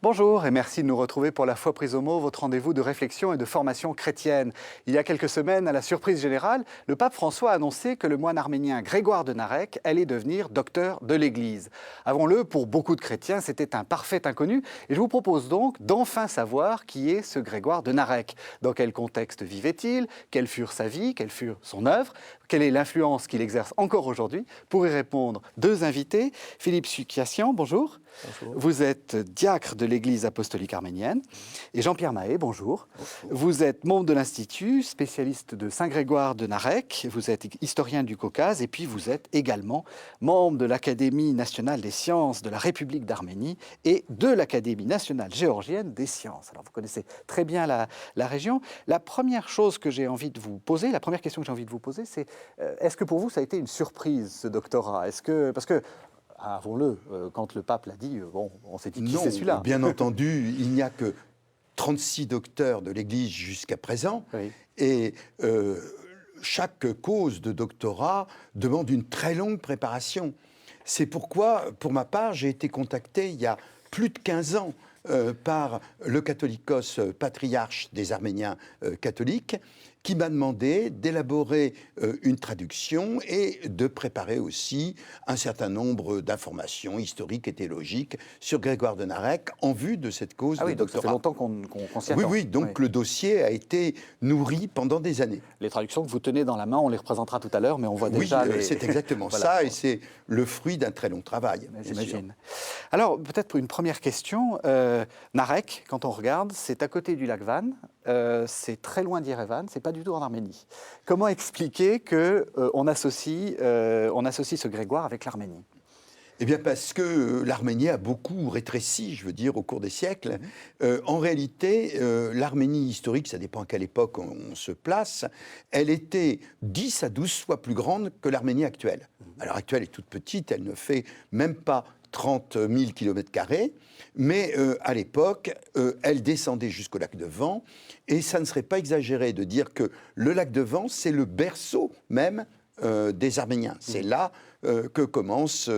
Bonjour et merci de nous retrouver pour La Foi prise au mot, votre rendez-vous de réflexion et de formation chrétienne. Il y a quelques semaines, à la surprise générale, le pape François a annoncé que le moine arménien Grégoire de Narek allait devenir docteur de l'Église. Avouons-le, pour beaucoup de chrétiens, c'était un parfait inconnu et je vous propose donc d'enfin savoir qui est ce Grégoire de Narek. Dans quel contexte vivait-il? Quelle fut sa vie? Quelle fut son œuvre? Quelle est l'influence qu'il exerce encore aujourd'hui? Pour y répondre, deux invités. Philippe Sukiassian, bonjour. Bonjour. Vous êtes diacre de l'Église apostolique arménienne. Et Jean-Pierre Mahé, bonjour. Bonjour. Vous êtes membre de l'Institut, spécialiste de Saint-Grégoire de Narek. Vous êtes historien du Caucase et puis vous êtes également membre de l'Académie nationale des sciences de la République d'Arménie et de l'Académie nationale géorgienne des sciences. Alors vous connaissez très bien la région. La première chose que j'ai envie de vous poser, la première question que j'ai envie de vous poser, c'est est-ce que pour vous ça a été une surprise ce doctorat? Parce que avouons-le, quand le pape l'a dit, on s'est dit qui c'est celui-là? Bien entendu, il n'y a que 36 docteurs de l'Église jusqu'à présent. Oui. Et chaque cause de doctorat demande une très longue préparation. C'est pourquoi, pour ma part, j'ai été contacté il y a plus de 15 ans par le catholicos patriarche des Arméniens catholiques, qui m'a demandé d'élaborer une traduction et de préparer aussi un certain nombre d'informations historiques et théologiques sur Grégoire de Narek en vue de cette cause de doctorat. Ça fait longtemps qu'on s'y attend. Oui, donc le dossier a été nourri pendant des années. Les traductions que vous tenez dans la main, on les représentera tout à l'heure, mais on voit déjà... Oui, c'est exactement voilà. Ça, et c'est le fruit d'un très long travail. J'imagine. Alors, peut-être pour une première question, Narek, quand on regarde, c'est à côté du lac Van, c'est très loin d'Yerevan, c'est pas du tout en Arménie. Comment expliquer qu'on associe ce Grégoire avec l'Arménie? Eh bien parce que l'Arménie a beaucoup rétréci, je veux dire, au cours des siècles. En réalité, l'Arménie historique, ça dépend à quelle époque on se place, elle était 10 à 12 fois plus grande que l'Arménie actuelle. À l'heure actuelle, elle est toute petite, elle ne fait même pas 30 000 km², mais à l'époque, elle descendait jusqu'au lac de Van, et ça ne serait pas exagéré de dire que le lac de Van, c'est le berceau même des Arméniens. C'est là que commence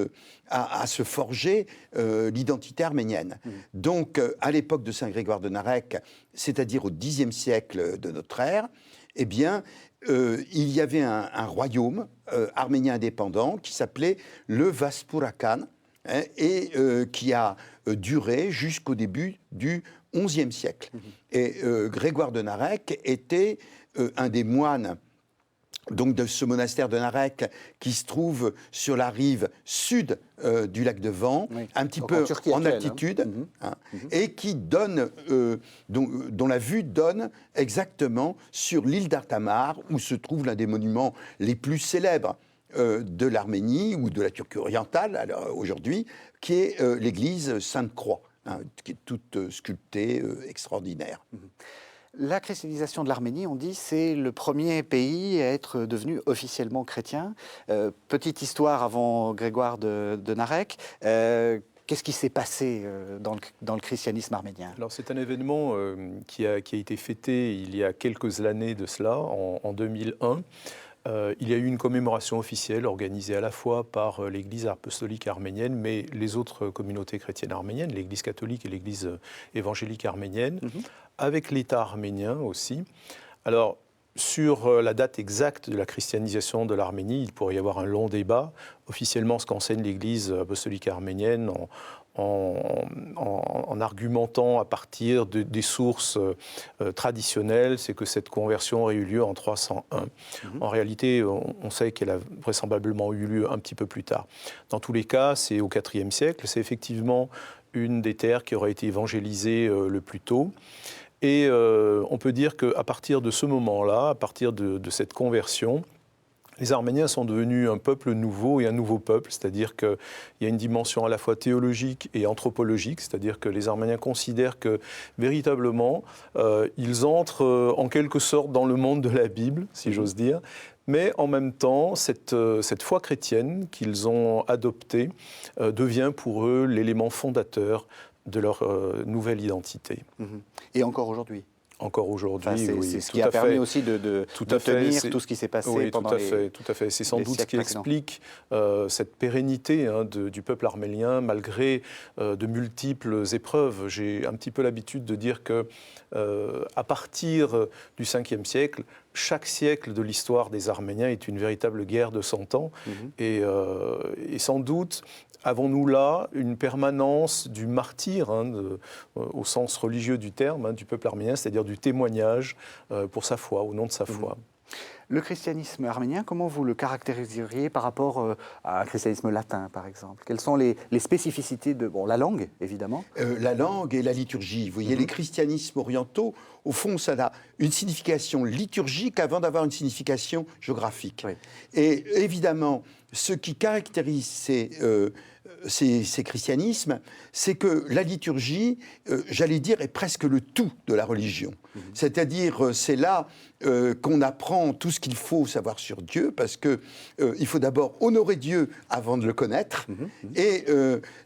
à se forger l'identité arménienne. Donc, à l'époque de Saint-Grégoire de Narek, c'est-à-dire au Xe siècle de notre ère, eh bien, il y avait un royaume arménien indépendant qui s'appelait le Vaspurakan, et qui a duré jusqu'au début du XIe siècle. Et Grégoire de Narek était un des moines donc de ce monastère de Narek qui se trouve sur la rive sud du lac de Van, un petit peu en altitude, et qui donne, dont la vue donne exactement sur l'île d'Artamar, où se trouve l'un des monuments les plus célèbres de l'Arménie ou de la Turquie orientale aujourd'hui, qui est l'église Sainte-Croix, qui est toute sculptée, extraordinaire. La christianisation de l'Arménie, on dit, c'est le premier pays à être devenu officiellement chrétien. Petite histoire avant Grégoire de Narek. Qu'est-ce qui s'est passé dans le christianisme arménien? Alors c'est un événement qui a été fêté il y a quelques années de cela, en 2001. Il y a eu une commémoration officielle organisée à la fois par l'Église apostolique arménienne, mais les autres communautés chrétiennes arméniennes, l'Église catholique et l'Église évangélique arménienne, avec l'État arménien aussi. Alors, sur la date exacte de la christianisation de l'Arménie, il pourrait y avoir un long débat. Officiellement, ce qu'enseigne l'Église apostolique arménienne en argumentant à partir des sources traditionnelles, c'est que cette conversion aurait eu lieu en 301. En réalité, on sait qu'elle a vraisemblablement eu lieu un petit peu plus tard. Dans tous les cas, c'est au IVe siècle, c'est effectivement une des terres qui aurait été évangélisée le plus tôt. Et on peut dire qu'à partir de ce moment-là, à partir de cette conversion, les Arméniens sont devenus un peuple nouveau et un nouveau peuple, c'est-à-dire qu'il y a une dimension à la fois théologique et anthropologique, c'est-à-dire que les Arméniens considèrent que véritablement, ils entrent en quelque sorte dans le monde de la Bible, si j'ose dire, mais en même temps, cette foi chrétienne qu'ils ont adoptée devient pour eux l'élément fondateur de leur nouvelle identité. Et encore aujourd'hui? encore aujourd'hui. Enfin, oui, c'est ce qui a permis aussi de tenir tout ce qui s'est passé pendant tout à fait. C'est sans doute ce qui explique cette pérennité du peuple arménien malgré de multiples épreuves. J'ai un petit peu l'habitude de dire que à partir du 5e siècle, chaque siècle de l'histoire des Arméniens est une véritable guerre de 100 ans. Et sans doute avons-nous là une permanence du martyr, au sens religieux du terme, du peuple arménien, c'est-à-dire du témoignage pour sa foi, au nom de sa foi. Le christianisme arménien, comment vous le caractériseriez par rapport à un christianisme latin, par exemple? Quelles sont les spécificités de la langue, évidemment? La langue et la liturgie. Vous voyez, les christianismes orientaux, au fond, ça a une signification liturgique avant d'avoir une signification géographique. Oui. Et évidemment, ce qui caractérise ces christianismes, c'est que la liturgie, j'allais dire, est presque le tout de la religion. C'est-à-dire, c'est là qu'on apprend tout ce qu'il faut savoir sur Dieu, parce qu'il faut d'abord honorer Dieu avant de le connaître. Et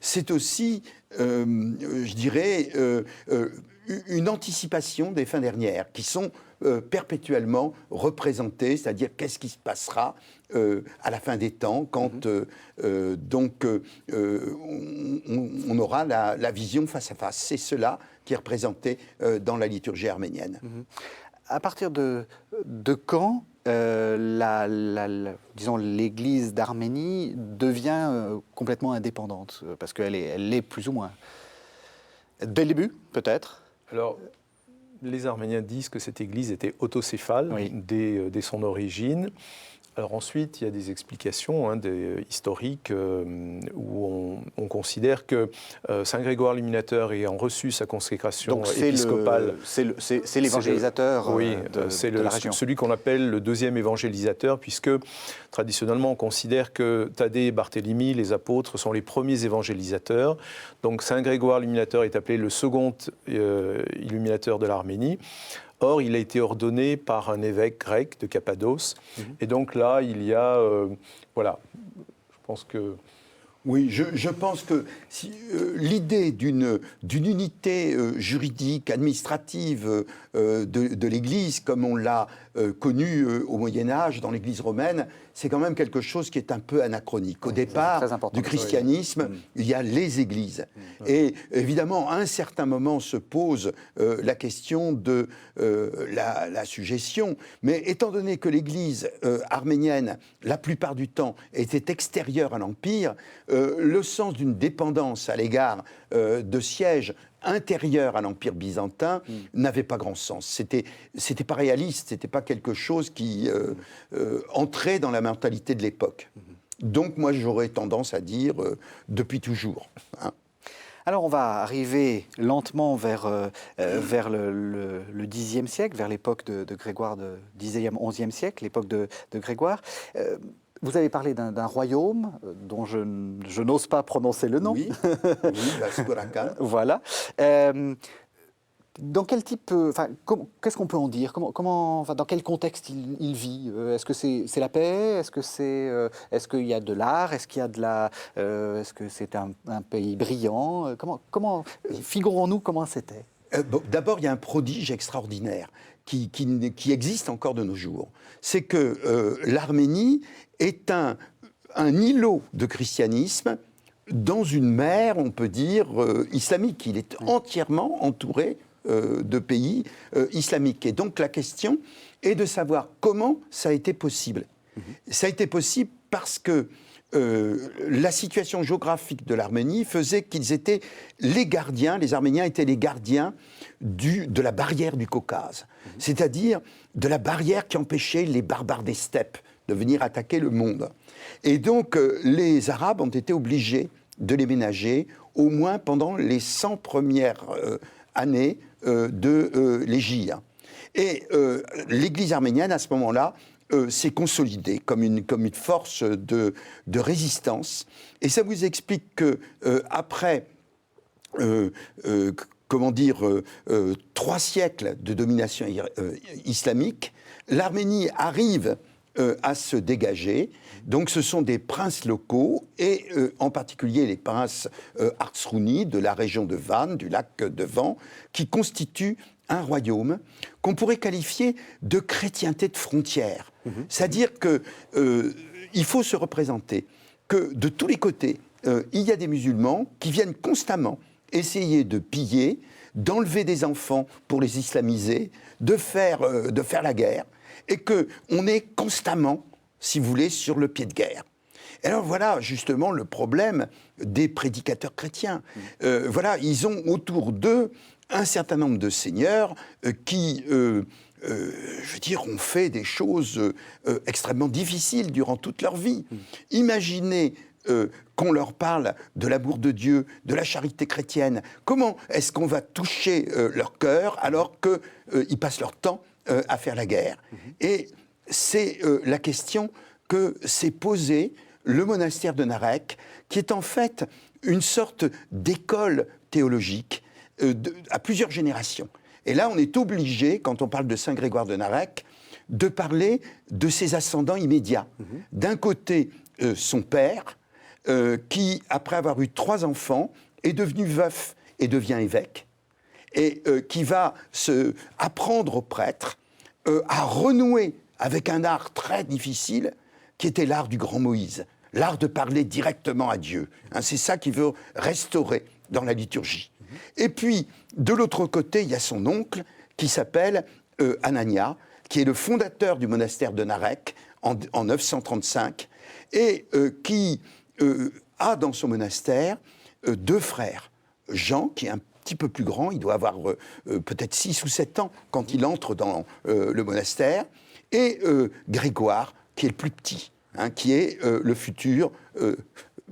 c'est aussi, je dirais, une anticipation des fins dernières, qui sont perpétuellement représentées, c'est-à-dire qu'est-ce qui se passera à la fin des temps, quand on aura la vision face à face. C'est cela qui est représenté dans la liturgie arménienne. À partir de quand disons, l'Église d'Arménie devient complètement indépendante? Parce qu'elle l'est plus ou moins. Dès le début, peut-être? Alors, les Arméniens disent que cette Église était autocéphale dès son origine. Alors ensuite, il y a des explications historiques où on considère que Saint Grégoire l'Illuminateur ayant reçu sa consécration épiscopale... C'est l'évangélisateur de la région. Celui qu'on appelle le deuxième évangélisateur, puisque traditionnellement on considère que Thaddée et Barthélemy, les apôtres, sont les premiers évangélisateurs. Donc Saint Grégoire l'Illuminateur est appelé le second illuminateur de l'Arménie. Or, il a été ordonné par un évêque grec de Cappadoce. Et donc là, il y a... voilà, je pense que... Oui, je pense que l'idée d'une unité juridique, administrative de l'Église, comme on l'a connue au Moyen-Âge, dans l'Église romaine, c'est quand même quelque chose qui est un peu anachronique. Au départ du christianisme, il y a les églises. Et évidemment, à un certain moment se pose la question de la sujétion. Mais étant donné que l'Église arménienne, la plupart du temps, était extérieure à l'Empire, le sens d'une dépendance à l'égard de sièges intérieur à l'Empire byzantin n'avait pas grand sens. C'était pas réaliste, c'était pas quelque chose qui entrait dans la mentalité de l'époque. Donc moi j'aurais tendance à dire depuis toujours. Alors on va arriver lentement vers le Xe siècle, vers l'époque de Grégoire, Xe, XIe siècle, l'époque de Grégoire. Vous avez parlé d'un royaume dont je n'ose pas prononcer le nom. Oui, la Scoracan. Voilà. Dans quel type, qu'est-ce qu'on peut en dire? Dans quel contexte il vit? Est-ce que c'est la paix? Est-ce qu'il y a de l'art? Est-ce que c'est un pays brillant? Figurons-nous comment c'était. D'abord, il y a un prodige extraordinaire qui existe encore de nos jours. C'est que l'Arménie est un îlot de christianisme dans une mer, on peut dire, islamique. Il est entièrement entouré de pays islamiques. Et donc la question est de savoir comment ça a été possible. Ça a été possible parce que la situation géographique de l'Arménie faisait qu'ils étaient les gardiens, les Arméniens étaient les gardiens de la barrière du Caucase, c'est-à-dire de la barrière qui empêchait les barbares des steppes de venir attaquer le monde. Et donc les Arabes ont été obligés de les ménager au moins pendant les 100 premières années de l'Égypte. Et l'Église arménienne, à ce moment-là, s'est consolidée comme une force de résistance. Et ça vous explique que après, 3 siècles de domination islamique, l'Arménie arrive à se dégager. Donc ce sont des princes locaux, et en particulier les princes Artsrouni de la région de Van, du lac de Van, qui constituent un royaume qu'on pourrait qualifier de chrétienté de frontière. C'est-à-dire que il faut se représenter que de tous les côtés, il y a des musulmans qui viennent constamment essayer de piller, d'enlever des enfants pour les islamiser, de faire la guerre, et qu'on est constamment, si vous voulez, sur le pied de guerre. Et alors voilà justement le problème des prédicateurs chrétiens. Voilà, ils ont autour d'eux un certain nombre de seigneurs qui, je veux dire, ont fait des choses extrêmement difficiles durant toute leur vie. Imaginez qu'on leur parle de l'amour de Dieu, de la charité chrétienne. Comment est-ce qu'on va toucher leur cœur alors qu'ils passent leur temps à faire la guerre? Et c'est la question que s'est posée le monastère de Narek, qui est en fait une sorte d'école théologique à plusieurs générations. Et là, on est obligé, quand on parle de Saint Grégoire de Narek, de parler de ses ascendants immédiats. D'un côté, son père, qui, après avoir eu 3 enfants, est devenu veuf et devient évêque, et qui va apprendre aux prêtres à renouer avec un art très difficile, qui était l'art du grand Moïse, l'art de parler directement à Dieu. C'est ça qu'il veut restaurer dans la liturgie. Et puis, de l'autre côté, il y a son oncle, qui s'appelle Anania, qui est le fondateur du monastère de Narek en 935, et qui a dans son monastère 2 frères. Jean, qui est un petit peu plus grand, il doit avoir peut-être 6 ou 7 ans quand il entre dans le monastère, et Grégoire, qui est le plus petit, qui est le futur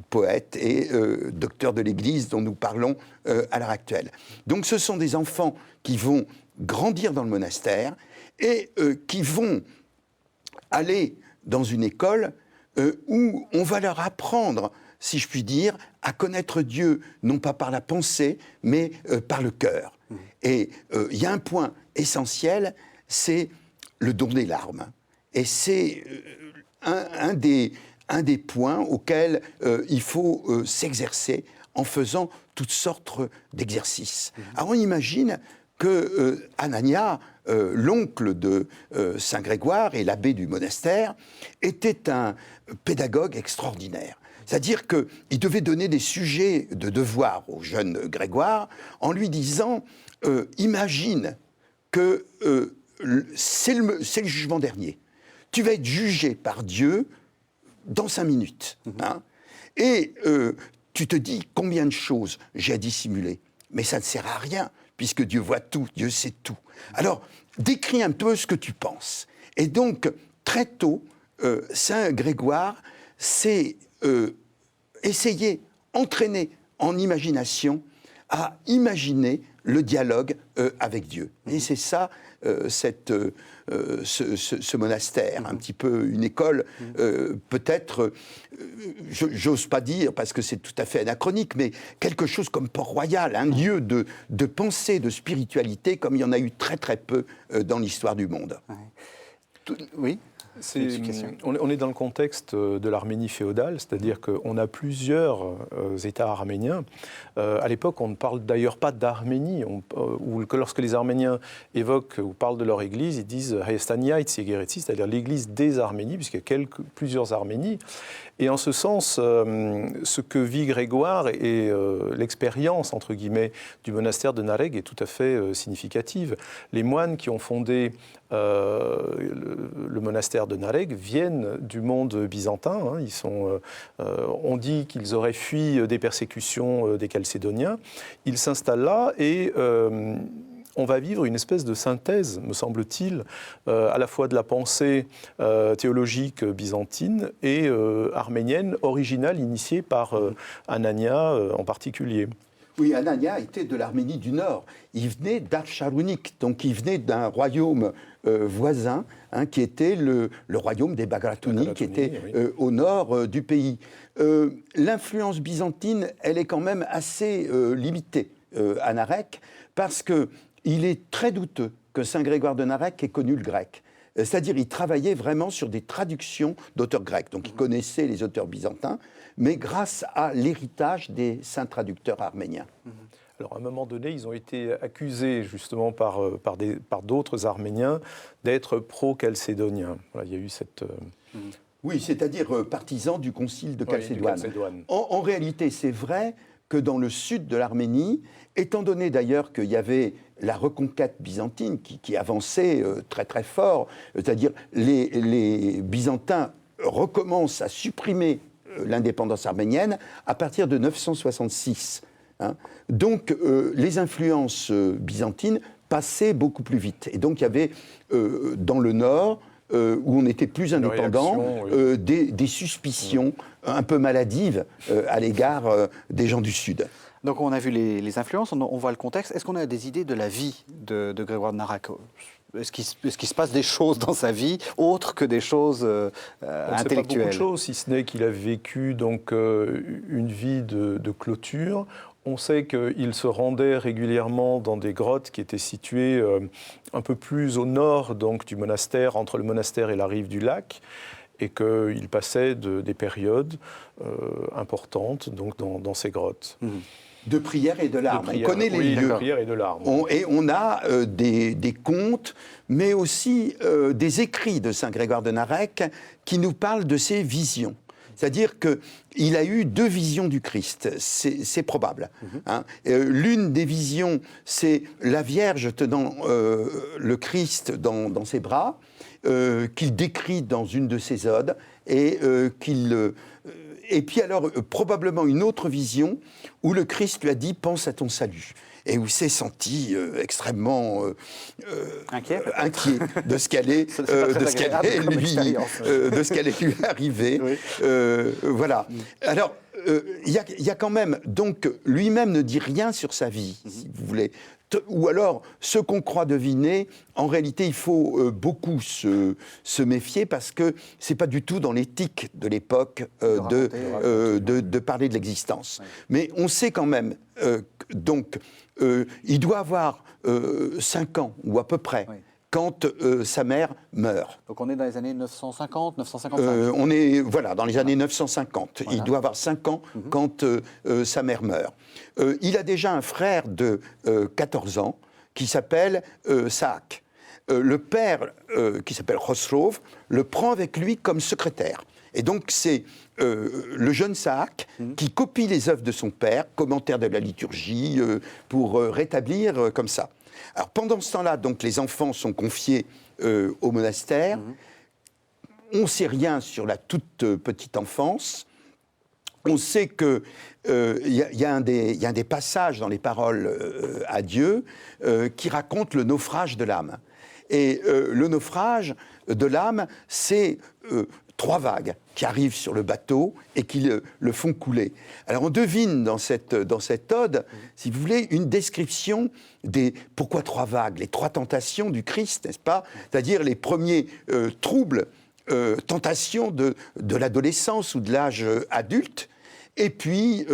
poète et docteur de l'Église dont nous parlons à l'heure actuelle. Donc ce sont des enfants qui vont grandir dans le monastère et qui vont aller dans une école où on va leur apprendre, si je puis dire, à connaître Dieu, non pas par la pensée, mais par le cœur. Et il y a un point essentiel, c'est le don des larmes. Et c'est un des points auxquels il faut s'exercer en faisant toutes sortes d'exercices. Alors on imagine que Anania, l'oncle de Saint Grégoire et l'abbé du monastère, était un pédagogue extraordinaire. C'est-à-dire qu'il devait donner des sujets de devoir au jeune Grégoire en lui disant imagine que c'est le jugement dernier. Tu vas être jugé par Dieu dans 5 minutes. Et tu te dis combien de choses j'ai à dissimuler. Mais ça ne sert à rien, puisque Dieu voit tout, Dieu sait tout. Alors, décris un peu ce que tu penses. Et donc, très tôt, Saint Grégoire s'est essayé, entraîné en imagination, à imaginer le dialogue avec Dieu. Et c'est ça, ce monastère, un petit peu une école, peut-être, j'ose pas dire parce que c'est tout à fait anachronique, mais quelque chose comme Port-Royal, un lieu de pensée, de spiritualité, comme il y en a eu très très peu dans l'histoire du monde. Oui. On est dans le contexte de l'Arménie féodale, c'est-à-dire qu'on a plusieurs États arméniens. À l'époque, on ne parle d'ailleurs pas d'Arménie, ou lorsque les Arméniens évoquent ou parlent de leur église, ils disent Restania Itzigeretsi, c'est-à-dire l'église des Arménies, puisqu'il y a plusieurs Arménies. Et en ce sens, ce que vit Grégoire et l'expérience, entre guillemets, du monastère de Narek est tout à fait significative. Les moines qui ont fondé le monastère de Narek viennent du monde byzantin. On dit qu'ils auraient fui des persécutions des Chalcédoniens. Ils s'installent là et on va vivre une espèce de synthèse, me semble-t-il, à la fois de la pensée théologique byzantine et arménienne, originale, initiée par Anania en particulier. Oui, Anania était de l'Arménie du Nord. Il venait d'Archarounik, donc il venait d'un royaume voisin, qui était le royaume des Bagratuni, qui était au nord du pays. L'influence byzantine, elle est quand même assez limitée à Narek, parce qu'il est très douteux que Saint Grégoire de Narek ait connu le grec. C'est-à-dire qu'il travaillait vraiment sur des traductions d'auteurs grecs. Donc il connaissait les auteurs byzantins, mais grâce à l'héritage des saints traducteurs arméniens. Alors, à un moment donné, ils ont été accusés justement par d'autres Arméniens d'être pro-chalcédoniens. Voilà, il y a eu cette... Oui, c'est-à-dire partisans du concile de Oui, Chalcédoine. de Chalcédoine. En réalité, c'est vrai que dans le sud de l'Arménie, étant donné d'ailleurs qu'il y avait la reconquête byzantine qui avançait très très fort, c'est-à-dire les Byzantins recommencent à supprimer l'indépendance arménienne à partir de 966. Hein. Donc les influences byzantines passaient beaucoup plus vite. Et donc il y avait dans le nord, où on était plus indépendant, des suspicions un peu maladives à l'égard des gens du Sud. Donc on a vu les influences, on voit le contexte. Est-ce qu'on a des idées de la vie de Grégoire de Narac? Est-ce qu'il se passe des choses dans sa vie autres que des choses intellectuelles? On ne sait pas beaucoup de choses, si ce n'est qu'il a vécu donc, une vie de clôture. On sait qu'il se rendait régulièrement dans des grottes qui étaient situées un peu plus au nord donc, du monastère, entre le monastère et la rive du lac, et qu'il passait des périodes importantes donc, dans ces grottes. De prière et de larmes. On connaît les deux. De prière et de larmes. Et on a des contes, mais aussi des écrits de Saint Grégoire de Narek qui nous parlent de ses visions. C'est-à-dire qu'il a eu 2 visions du Christ, c'est probable. Hein. L'une des visions, c'est la Vierge tenant le Christ dans ses bras, qu'il décrit dans une de ses odes, et puis alors, probablement une autre vision où le Christ lui a dit « pense à ton salut ». Et où il s'est senti extrêmement inquiet de ce qu'allait lui arriver. Oui. Voilà. Alors, il y a quand même... Donc, lui-même ne dit rien sur sa vie, si vous voulez. Ou alors, ce qu'on croit deviner, en réalité, il faut beaucoup se méfier parce que c'est pas du tout dans l'éthique de l'époque de parler de l'existence. Ouais. Mais on sait quand même, donc, il doit avoir 5 ans, ou à peu près, oui, quand sa mère meurt. Donc on est dans les années 950, 955 on est, voilà, dans les années 950. Voilà. Il doit avoir 5 ans quand sa mère meurt. Il a déjà un frère de 14 ans qui s'appelle Saak. Le père, qui s'appelle Khosrov, le prend avec lui comme secrétaire. Et donc c'est le jeune Saak qui copie les œuvres de son père, commentaires de la liturgie, pour rétablir comme ça. Alors pendant ce temps-là, donc, les enfants sont confiés au monastère. On ne sait rien sur la toute petite enfance. On sait qu'il y a un des passages dans les paroles à Dieu qui raconte le naufrage de l'âme. Et le naufrage de l'âme, c'est 3 vagues qui arrivent sur le bateau et qui le font couler. Alors on devine dans cette ode, si vous voulez, une description des... Pourquoi 3 vagues? Les 3 tentations du Christ, n'est-ce pas? C'est-à-dire les premiers troubles, tentations de l'adolescence ou de l'âge adulte. Et puis,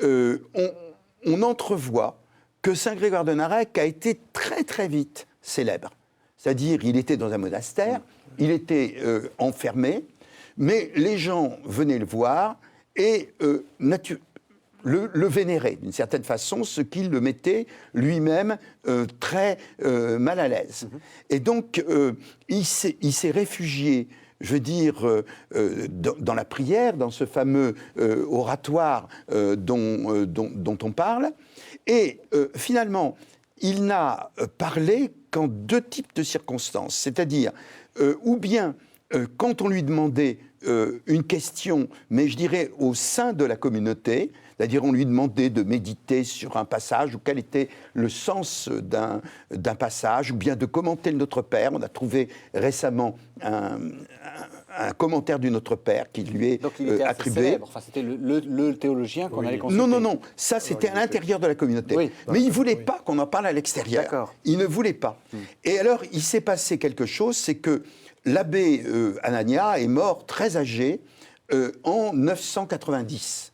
on entrevoit que Saint Grégoire de Narek a été très très vite célèbre. C'est-à-dire, il était dans un monastère, il était enfermé, mais les gens venaient le voir et le vénéraient d'une certaine façon, ce qui le mettait lui-même très mal à l'aise. Et donc, il s'est réfugié, je veux dire, dans la prière, dans ce fameux oratoire dont on parle. Et finalement, il n'a parlé qu'en 2 types de circonstances. C'est-à-dire, ou bien quand on lui demandait une question, mais je dirais au sein de la communauté, c'est-à-dire on lui demandait de méditer sur un passage ou quel était le sens d'un passage, ou bien de commenter le Notre Père. On a trouvé récemment un commentaire du Notre Père qui lui est Donc il était attribué. Célèbre. Enfin, c'était le théologien qu'on allait consulter. Non. Ça, c'était à l'intérieur de la communauté. Oui. Mais il ne voulait pas qu'on en parle à l'extérieur. D'accord. Il ne voulait pas. Et alors, il s'est passé quelque chose, c'est que l'abbé Anania est mort très âgé en 990,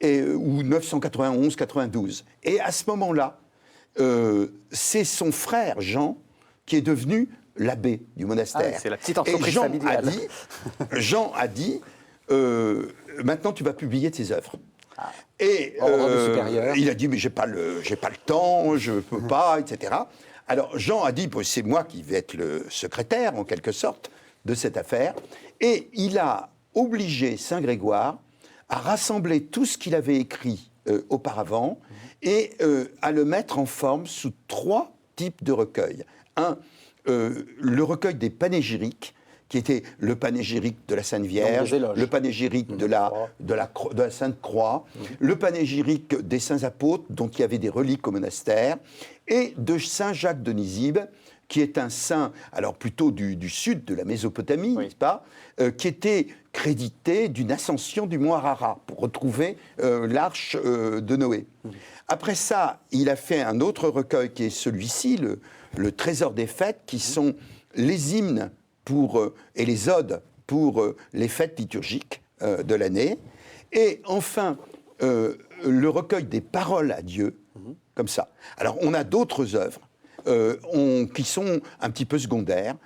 ou 991-92. Et à ce moment-là, c'est son frère Jean qui est devenu l'abbé du monastère. Ah, c'est la petite entreprise familiale. Jean a dit, maintenant tu vas publier tes œuvres. Et Ordre supérieur. il a dit, mais j'ai pas le temps, je ne peux pas, etc. Alors Jean a dit, c'est moi qui vais être le secrétaire, en quelque sorte, de cette affaire. Et il a obligé Saint Grégoire à rassembler tout ce qu'il avait écrit auparavant et à le mettre en forme sous 3 types de recueils. Le recueil des panégyriques, qui était le panégyrique de la Sainte Vierge, le panégyrique de la Sainte Croix, le panégyrique des Saints Apôtres, dont il y avait des reliques au monastère, et de Saint Jacques de Nizib, qui est un saint, alors plutôt du sud de la Mésopotamie, n'est-ce pas, qui était crédité d'une ascension du mont Ararat pour retrouver l'arche de Noé. Après ça, il a fait un autre recueil qui est celui-ci, le Trésor des fêtes, qui sont les hymnes et les odes pour les fêtes liturgiques de l'année. Et enfin, le recueil des paroles à Dieu, comme ça. Alors, on a d'autres œuvres qui sont un petit peu secondaires.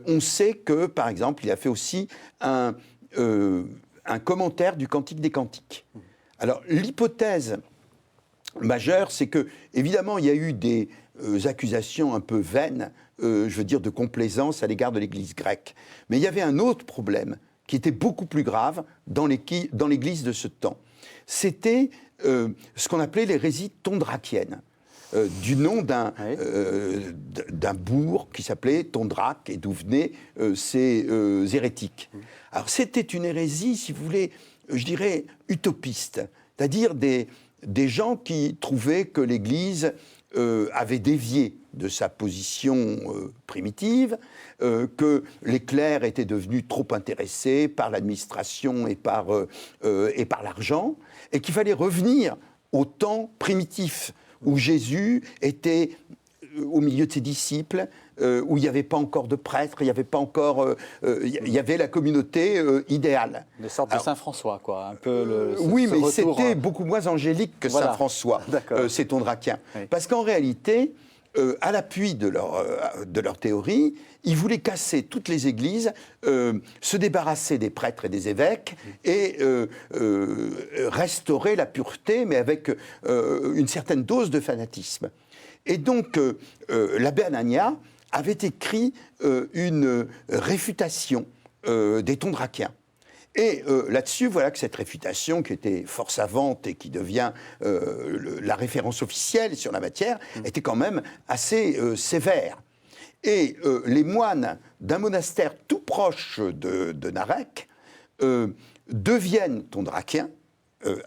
On sait que, par exemple, il a fait aussi un commentaire du Cantique des Cantiques. Alors, l'hypothèse majeure, c'est que, évidemment, il y a eu des accusations un peu vaines, je veux dire, de complaisance à l'égard de l'Église grecque. Mais il y avait un autre problème qui était beaucoup plus grave dans l'Église de ce temps. C'était ce qu'on appelait l'hérésie tondraquienne, du nom d'un bourg qui s'appelait Tondraque, et d'où venaient ces hérétiques. Alors c'était une hérésie, si vous voulez, je dirais, utopiste, c'est-à-dire des gens qui trouvaient que l'Église avait dévié de sa position primitive, que les clercs étaient devenus trop intéressés par l'administration et par l'argent, et qu'il fallait revenir au temps primitif, où Jésus était au milieu de ses disciples, où il n'y avait pas encore de prêtres, il n'y avait pas encore... il y avait la communauté idéale. Des sortes de Saint-François, quoi. Un peu oui, mais c'était beaucoup moins angélique que Saint-François, ces tondraquiens. Oui. Parce qu'en réalité, à l'appui de leur théorie, ils voulaient casser toutes les églises, se débarrasser des prêtres et des évêques, et restaurer la pureté, mais avec une certaine dose de fanatisme. Et donc, l'abbé Anania avait écrit une réfutation des tondraquiens. Et là-dessus, voilà que cette réfutation, qui était fort savante et qui devient la référence officielle sur la matière, était quand même assez sévère. Et les moines d'un monastère tout proche de Narek deviennent tondraquiens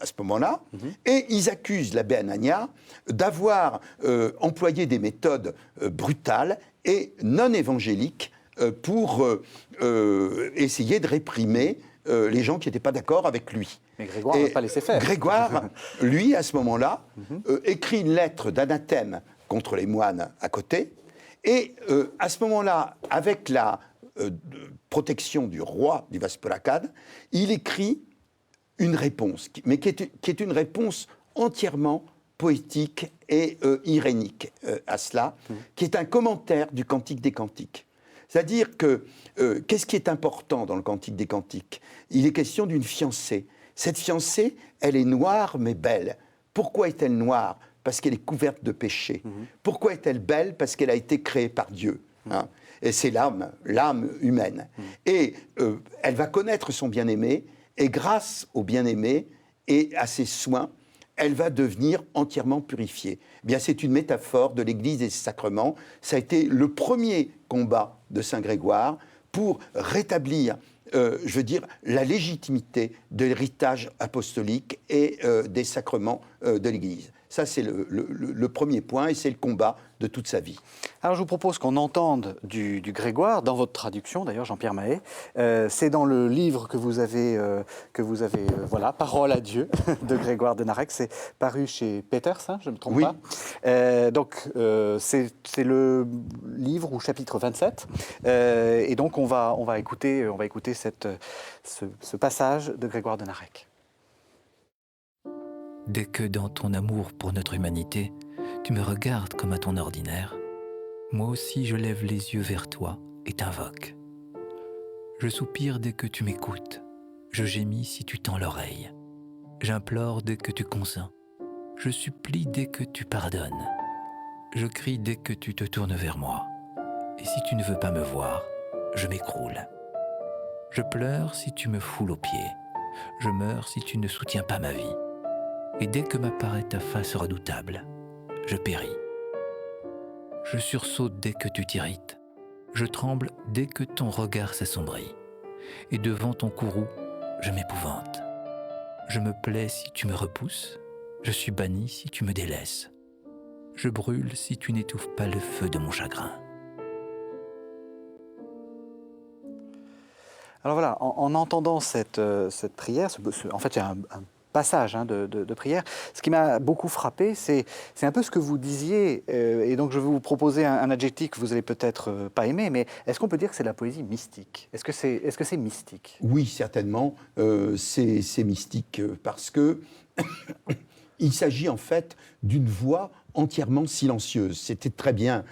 à ce moment-là, et ils accusent l'abbé Anania d'avoir employé des méthodes brutales et non évangéliques pour essayer de réprimer les gens qui n'étaient pas d'accord avec lui. Mais Grégoire n'a pas laissé faire. Grégoire, lui, à ce moment-là, écrit une lettre d'anathème contre les moines à côté, et à ce moment-là, avec la protection du roi du Vaspolacad, il écrit une réponse, mais qui est une réponse entièrement poétique et irénique à cela, qui est un commentaire du Cantique des Cantiques. C'est-à-dire que, qu'est-ce qui est important dans le Cantique des Cantiques? Il est question d'une fiancée. Cette fiancée, elle est noire mais belle. Pourquoi est-elle noire? Parce qu'elle est couverte de péché. Pourquoi est-elle belle? Parce qu'elle a été créée par Dieu. Hein. Et c'est l'âme humaine. Et elle va connaître son bien-aimé, et grâce au bien-aimé et à ses soins, elle va devenir entièrement purifiée. Eh bien, c'est une métaphore de l'Église et des sacrements. Ça a été le premier combat de Saint Grégoire pour rétablir, je veux dire, la légitimité de l'héritage apostolique et des sacrements de l'Église. Ça, c'est le premier point, et c'est le combat de toute sa vie. Alors, je vous propose qu'on entende du Grégoire, dans votre traduction, d'ailleurs, Jean-Pierre Mahé. C'est dans le livre que vous avez voilà, Parole à Dieu, de Grégoire de Narek. C'est paru chez Peters, hein, je ne me trompe pas. C'est le livre ou chapitre 27. Et donc, on va écouter ce passage de Grégoire de Narek. Dès que dans ton amour pour notre humanité, tu me regardes comme à ton ordinaire, moi aussi je lève les yeux vers toi et t'invoque. Je soupire dès que tu m'écoutes, je gémis si tu tends l'oreille. J'implore dès que tu consens. Je supplie dès que tu pardonnes. Je crie dès que tu te tournes vers moi. Et si tu ne veux pas me voir, je m'écroule. Je pleure si tu me foules aux pieds. Je meurs si tu ne soutiens pas ma vie. Et dès que m'apparaît ta face redoutable, je péris. Je sursaute dès que tu t'irrites. Je tremble dès que ton regard s'assombrit. Et devant ton courroux, je m'épouvante. Je me plais si tu me repousses. Je suis banni si tu me délaisses. Je brûle si tu n'étouffes pas le feu de mon chagrin. Alors voilà, en entendant cette prière, en fait, il y a un passage de prière. Ce qui m'a beaucoup frappé, c'est un peu ce que vous disiez, et donc je vais vous proposer un adjectif que vous n'allez peut-être pas aimer, mais est-ce qu'on peut dire que c'est de la poésie mystique? Est-ce que c'est mystique? Oui, certainement, c'est mystique, parce que il s'agit en fait d'une voix entièrement silencieuse. C'était très bien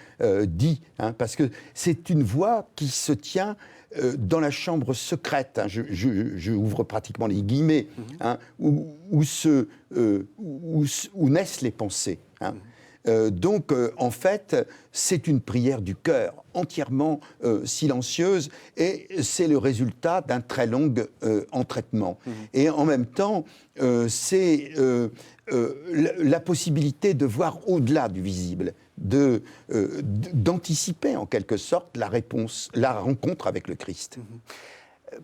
dit, parce que c'est une voix qui se tient dans la chambre secrète, je ouvre pratiquement les guillemets, où naissent les pensées. Donc, en fait, c'est une prière du cœur, entièrement silencieuse, et c'est le résultat d'un très long entraînement. Et en même temps, c'est la possibilité de voir au-delà du visible, d'anticiper en quelque sorte la rencontre avec le Christ.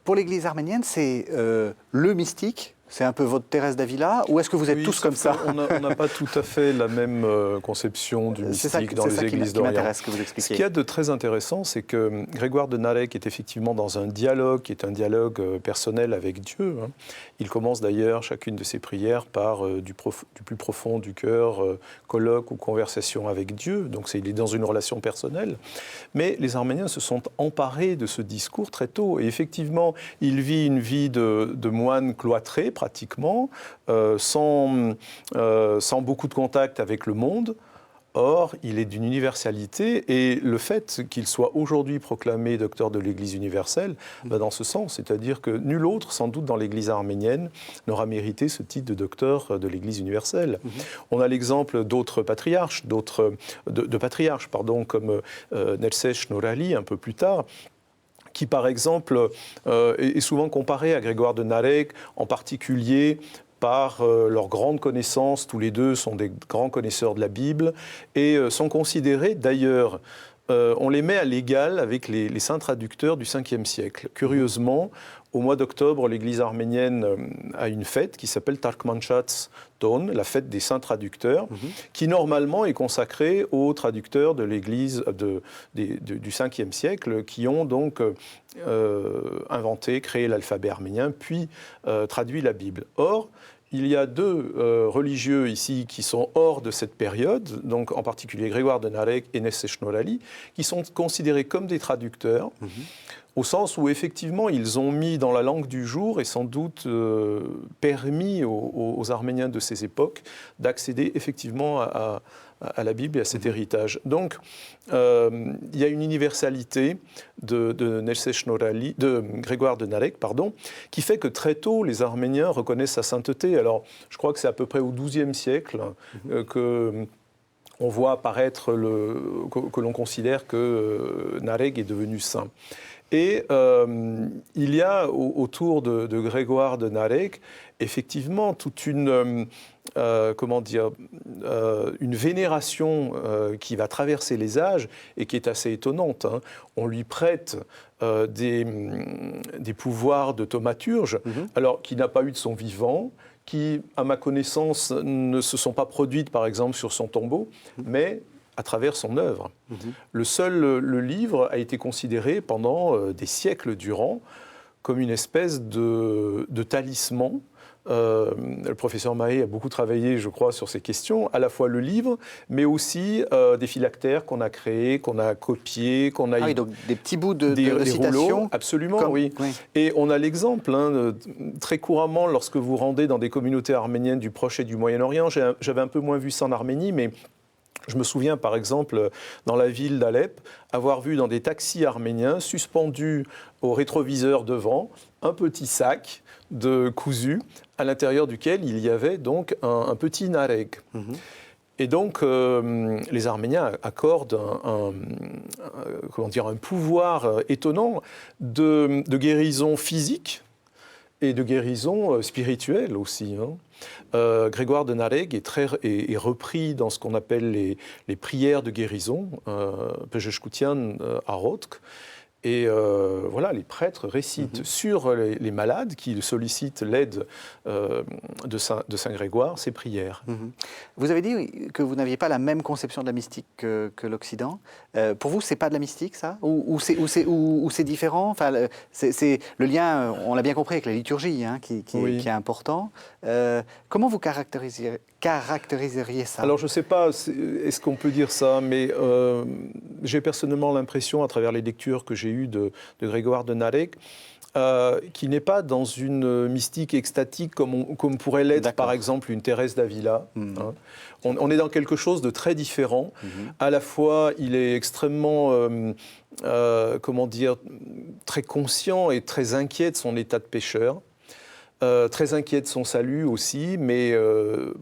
Pour l'Église arménienne, c'est le mystique. C'est un peu votre Thérèse d'Avila, ou est-ce que vous êtes tous comme ça? On n'a pas tout à fait la même conception du mystique dans les églises d'Orient. Que vous expliquiez. Ce qu'il y a de très intéressant, c'est que Grégoire de Narek est effectivement dans un dialogue, qui est un dialogue personnel avec Dieu. Il commence d'ailleurs chacune de ses prières par du plus profond du cœur, colloque ou conversation avec Dieu. Donc il est dans une relation personnelle. Mais les Arméniens se sont emparés de ce discours très tôt. Et effectivement, il vit une vie de moine cloîtré, pratiquement, sans beaucoup de contact avec le monde. Or, il est d'une universalité, et le fait qu'il soit aujourd'hui proclamé docteur de l'Église universelle va dans ce sens, c'est-à-dire que nul autre, sans doute dans l'Église arménienne, n'aura mérité ce titre de docteur de l'Église universelle. On a l'exemple d'autres patriarches, comme Nelsesh Norali, un peu plus tard, qui, par exemple, est souvent comparé à Grégoire de Narek, en particulier par leur grande connaissance. Tous les deux sont des grands connaisseurs de la Bible et sont considérés, d'ailleurs, on les met à l'égal avec les saints traducteurs du 5e siècle. Curieusement, au mois d'octobre, l'Église arménienne a une fête qui s'appelle Tarkmanchats Ton, la fête des saints traducteurs, qui normalement est consacrée aux traducteurs de l'Église du 5e siècle, qui ont donc inventé, créé l'alphabet arménien, puis traduit la Bible. Or, il y a deux religieux ici qui sont hors de cette période, donc en particulier Grégoire de Narek et Nelsesh Norali, qui sont considérés comme des traducteurs, au sens où effectivement ils ont mis dans la langue du jour et sans doute permis aux Arméniens de ces époques d'accéder effectivement à la Bible et à cet héritage. Donc, il y a une universalité de Nelsesh Norali, de Grégoire de Narek, qui fait que très tôt, les Arméniens reconnaissent sa sainteté. Alors, je crois que c'est à peu près au XIIe siècle que on voit apparaître que l'on considère que Narek est devenu saint. Et il y a autour de Grégoire de Narek effectivement toute une vénération qui va traverser les âges et qui est assez étonnante. On lui prête des pouvoirs de thaumaturge, alors qu'il n'a pas eu de son vivant, qui, à ma connaissance, ne se sont pas produites, par exemple, sur son tombeau, mais à travers son œuvre. Le livre a été considéré pendant des siècles durant comme une espèce de talisman. Le professeur Mahé a beaucoup travaillé, je crois, sur ces questions, à la fois le livre, mais aussi des phylactères qu'on a créés, qu'on a copiés, qu'on a... Ah oui, donc des petits bouts de des citations. Rouleaux, absolument, oui. Et on a l'exemple, très couramment, lorsque vous rendez dans des communautés arméniennes du Proche et du Moyen-Orient, j'avais un peu moins vu ça en Arménie, mais je me souviens, par exemple, dans la ville d'Alep, avoir vu dans des taxis arméniens suspendus au rétroviseur devant un petit sac de cousu à l'intérieur duquel il y avait donc un petit nareg. Et donc, les Arméniens accordent un pouvoir étonnant de guérison physique et de guérison spirituelle aussi. Grégoire de Nareg est repris dans ce qu'on appelle les prières de guérison, Pejeshkoutian à Rotk. Et voilà, les prêtres récitent sur les malades qui sollicitent l'aide de Saint Grégoire ces prières. Vous avez dit que vous n'aviez pas la même conception de la mystique que l'Occident. Pour vous, c'est pas de la mystique, ça ? Ou c'est différent ? Enfin, c'est le lien, on l'a bien compris, avec la liturgie, hein, qui est important. Comment vous caractériseriez ça ? Alors, je ne sais pas, est-ce qu'on peut dire ça, mais j'ai personnellement l'impression, à travers les lectures que j'ai eues de Grégoire de Nareg, qui n'est pas dans une mystique extatique comme pourrait l'être, par exemple, une Thérèse d'Avila. Hein. On est dans quelque chose de très différent. À la fois, il est extrêmement, très conscient et très inquiet de son état de pécheur. Très inquiet de son salut aussi, mais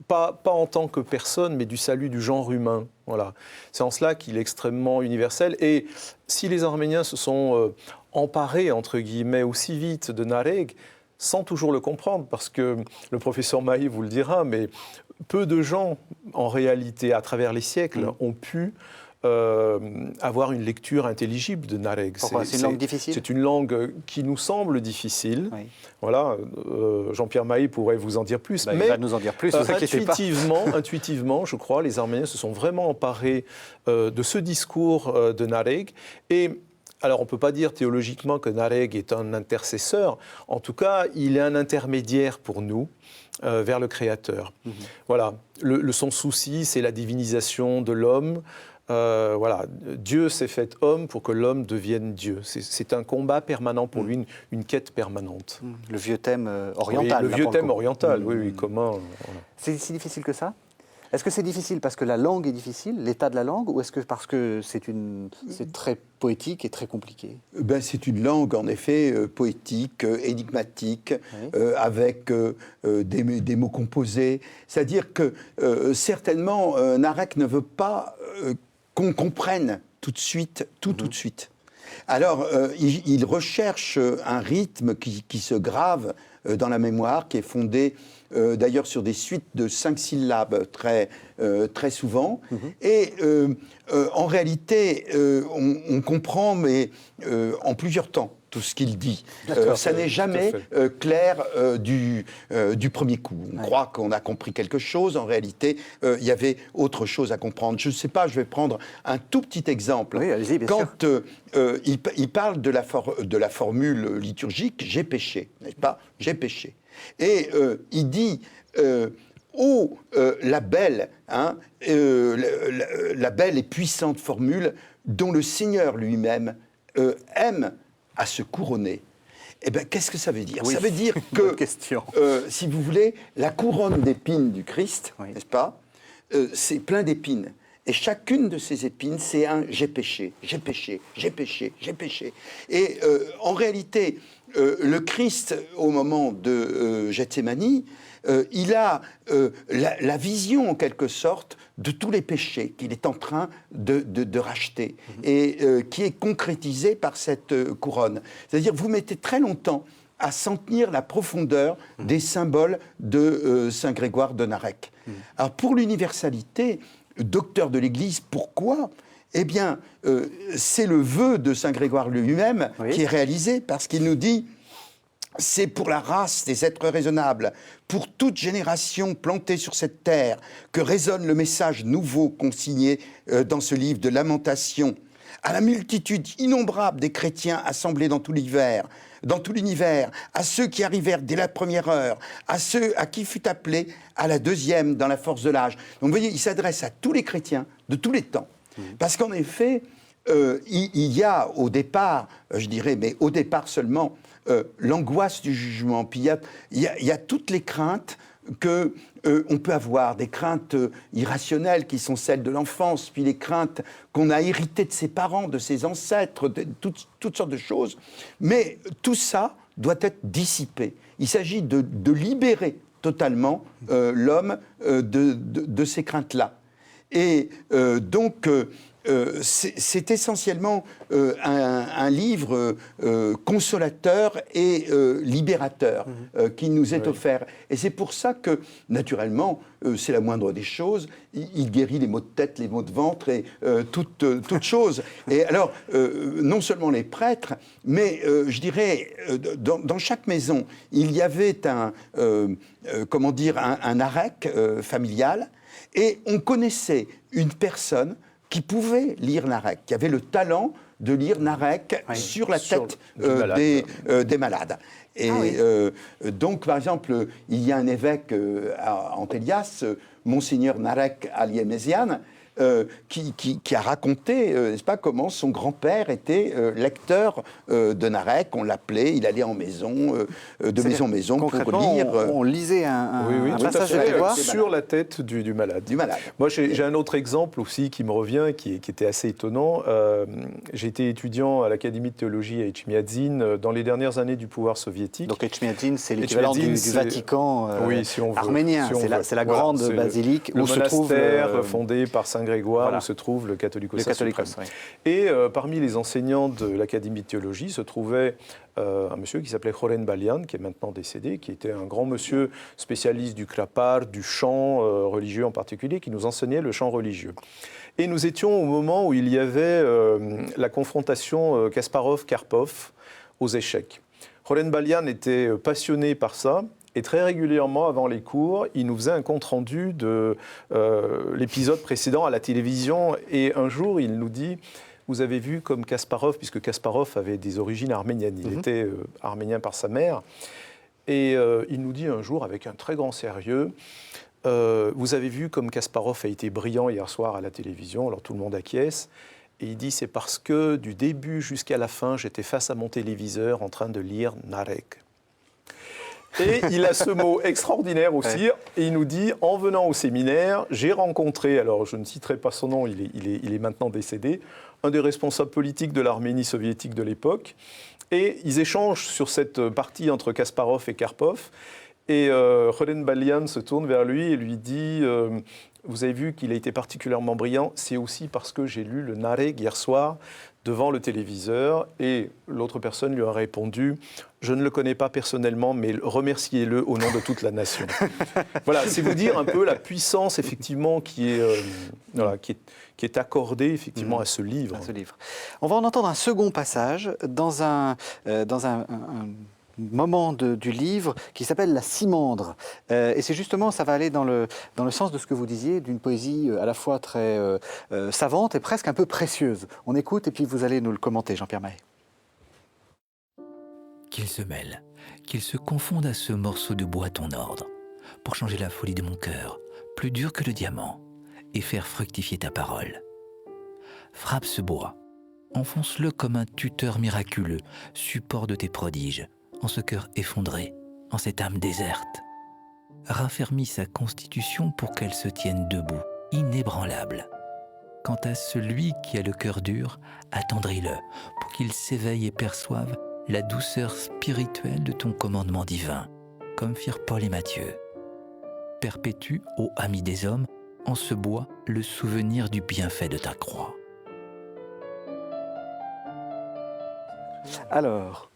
pas en tant que personne, mais du salut du genre humain. Voilà. C'est en cela qu'il est extrêmement universel. Et si les Arméniens se sont emparés, entre guillemets, aussi vite de Nareg, sans toujours le comprendre, parce que le professeur Mahi vous le dira, mais peu de gens, en réalité, à travers les siècles, ont pu avoir une lecture intelligible de Nareg. Pourquoi ? C'est une langue difficile ? C'est une langue qui nous semble difficile. Oui. Voilà, Jean-Pierre Mahi pourrait vous en dire plus. Mais il va nous en dire plus, ne vous inquiétez pas. Intuitivement, je crois, les Arméniens se sont vraiment emparés de ce discours de Nareg. Et alors, on ne peut pas dire théologiquement que Nareg est un intercesseur. En tout cas, il est un intermédiaire pour nous vers le Créateur. Voilà, son souci, c'est la divinisation de l'homme. Voilà, Dieu s'est fait homme pour que l'homme devienne Dieu. C'est un combat permanent pour lui, une quête permanente. Le vieux thème oriental. Oui, le vieux thème oriental, oui, commun. Voilà. C'est si difficile que ça ? Est-ce que c'est difficile parce que la langue est difficile, l'état de la langue, ou est-ce que parce que c'est très poétique et très compliqué ? C'est une langue, en effet, poétique, énigmatique, avec des mots composés. C'est-à-dire que, certainement, Narek ne veut pas qu'on comprenne tout de suite, tout de suite. Alors, il recherche un rythme qui se grave dans la mémoire, qui est fondé d'ailleurs sur des suites de 5 syllabes très souvent. Et en réalité, on comprend, mais en plusieurs temps, tout ce qu'il dit. Ça n'est jamais clair du premier coup. On croit qu'on a compris quelque chose. En réalité, il y avait autre chose à comprendre. Je ne sais pas, je vais prendre un tout petit exemple. Oui, allez-y, bien sûr. Quand il parle de la formule liturgique « j'ai péché », n'est-ce pas ? « J'ai péché ». Et il dit oh, la belle et puissante formule dont le Seigneur lui-même aime à se couronner. Eh bien, qu'est-ce que ça veut dire ? Ça veut dire que, si vous voulez, la couronne d'épines du Christ, n'est-ce pas ? C'est plein d'épines. Et chacune de ces épines, c'est un « j'ai péché, j'ai péché, j'ai péché, j'ai péché ». Et en réalité, le Christ, au moment de Gethsémani, il a la vision, en quelque sorte, de tous les péchés qu'il est en train de racheter et qui est concrétisé par cette couronne. C'est-à-dire, vous mettez très longtemps à sentir la profondeur des symboles de Saint Grégoire de Narek. Alors, pour l'universalité, docteur de l'Église, pourquoi ? Eh bien, c'est le vœu de Saint Grégoire lui-même qui est réalisé, parce qu'il nous dit « C'est pour la race des êtres raisonnables, pour toute génération plantée sur cette terre, que résonne le message nouveau consigné dans ce livre de Lamentations. À la multitude innombrable des chrétiens assemblés dans tout l'univers, à ceux qui arrivèrent dès la première heure, à ceux à qui fut appelé à la deuxième dans la force de l'âge. » Donc vous voyez, il s'adresse à tous les chrétiens de tous les temps. Parce qu'en effet, il y a au départ, je dirais, mais au départ seulement, l'angoisse du jugement. Puis il y a toutes les craintes qu'on peut avoir, des craintes irrationnelles qui sont celles de l'enfance, puis les craintes qu'on a héritées de ses parents, de ses ancêtres, toutes sortes de choses. Mais tout ça doit être dissipé. Il s'agit de libérer totalement l'homme de ces craintes-là. Et donc, c'est essentiellement un livre consolateur et libérateur qui nous est offert. Et c'est pour ça que, naturellement, c'est la moindre des choses, il guérit les maux de tête, les maux de ventre et toutes choses. Et alors, non seulement les prêtres, mais je dirais, dans chaque maison, il y avait un arec familial, et on connaissait une personne qui pouvait lire Narek, qui avait le talent de lire Narek sur la tête des malades. Et donc, par exemple, il y a un évêque à Antélias, Monseigneur Narek Aliéméziane, qui a raconté, n'est-ce pas, comment son grand-père était lecteur de Narek. On l'appelait, il allait en maison, de maison en maison pour lire. On lisait un passage de Grégoire sur la tête du malade. Moi, j'ai un autre exemple aussi qui me revient, qui était assez étonnant. J'ai été étudiant à l'Académie de théologie à Etchmiadzin dans les dernières années du pouvoir soviétique. Donc Etchmiadzin, c'est l'équivalent du Vatican arménien. C'est la grande basilique où se trouve le monastère fondé par Saint Grégoire, où se trouve le Catholicos. Et parmi les enseignants de l'Académie de théologie se trouvait un monsieur qui s'appelait Joren Balian, qui est maintenant décédé, qui était un grand monsieur spécialiste du krapar, du chant religieux en particulier, qui nous enseignait le chant religieux. Et nous étions au moment où il y avait la confrontation Kasparov-Karpov aux échecs. Joren Balian était passionné par ça. Et très régulièrement, avant les cours, il nous faisait un compte-rendu de l'épisode précédent à la télévision. Et un jour, il nous dit, vous avez vu comme Kasparov, puisque Kasparov avait des origines arméniennes, il était arménien par sa mère. Et il nous dit un jour, avec un très grand sérieux, vous avez vu comme Kasparov a été brillant hier soir à la télévision, alors tout le monde acquiesce. Et il dit, c'est parce que du début jusqu'à la fin, j'étais face à mon téléviseur en train de lire Narek. Et il a ce mot extraordinaire aussi, et il nous dit, en venant au séminaire, j'ai rencontré, alors je ne citerai pas son nom, il est maintenant décédé, un des responsables politiques de l'Arménie soviétique de l'époque, et ils échangent sur cette partie entre Kasparov et Karpov, et Joren Balian se tourne vers lui et lui dit, vous avez vu qu'il a été particulièrement brillant, c'est aussi parce que j'ai lu le Narek hier soir devant le téléviseur, et l'autre personne lui a répondu, je ne le connais pas personnellement, mais remerciez-le au nom de toute la nation. Voilà, c'est vous dire un peu la puissance effectivement qui est accordée effectivement à ce livre. On va en entendre un second passage dans un moment du livre qui s'appelle La Simandre. Et c'est justement, ça va aller dans le sens de ce que vous disiez, d'une poésie à la fois très savante et presque un peu précieuse. On écoute et puis vous allez nous le commenter, Jean-Pierre Mahé. Qu'il se mêle, qu'il se confonde à ce morceau de bois ton ordre, pour changer la folie de mon cœur, plus dur que le diamant, et faire fructifier ta parole. Frappe ce bois, enfonce-le comme un tuteur miraculeux, support de tes prodiges, en ce cœur effondré, en cette âme déserte. Raffermis sa constitution pour qu'elle se tienne debout, inébranlable. Quant à celui qui a le cœur dur, attendris-le, pour qu'il s'éveille et perçoive la douceur spirituelle de ton commandement divin, comme firent Paul et Matthieu. Perpétue, ô ami des hommes, en ce bois, le souvenir du bienfait de ta croix. Alors,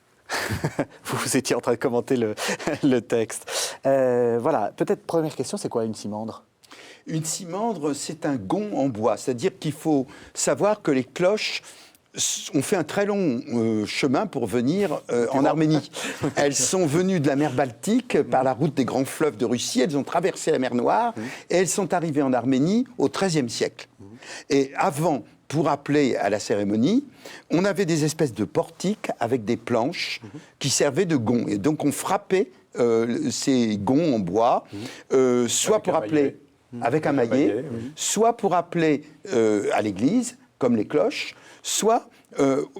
vous étiez en train de commenter le texte. Voilà, peut-être première question, c'est quoi une simandre ? Une simandre, c'est un gond en bois, c'est-à-dire qu'il faut savoir que les cloches ont fait un très long chemin pour venir en Arménie. Elles sont venues de la mer Baltique par la route des grands fleuves de Russie, elles ont traversé la mer Noire et elles sont arrivées en Arménie au XIIIe siècle. Et avant, pour appeler à la cérémonie, on avait des espèces de portiques avec des planches qui servaient de gonds. Et donc on frappait ces gonds en bois, soit pour appeler avec un maillet, soit pour appeler à l'église, comme les cloches, soit,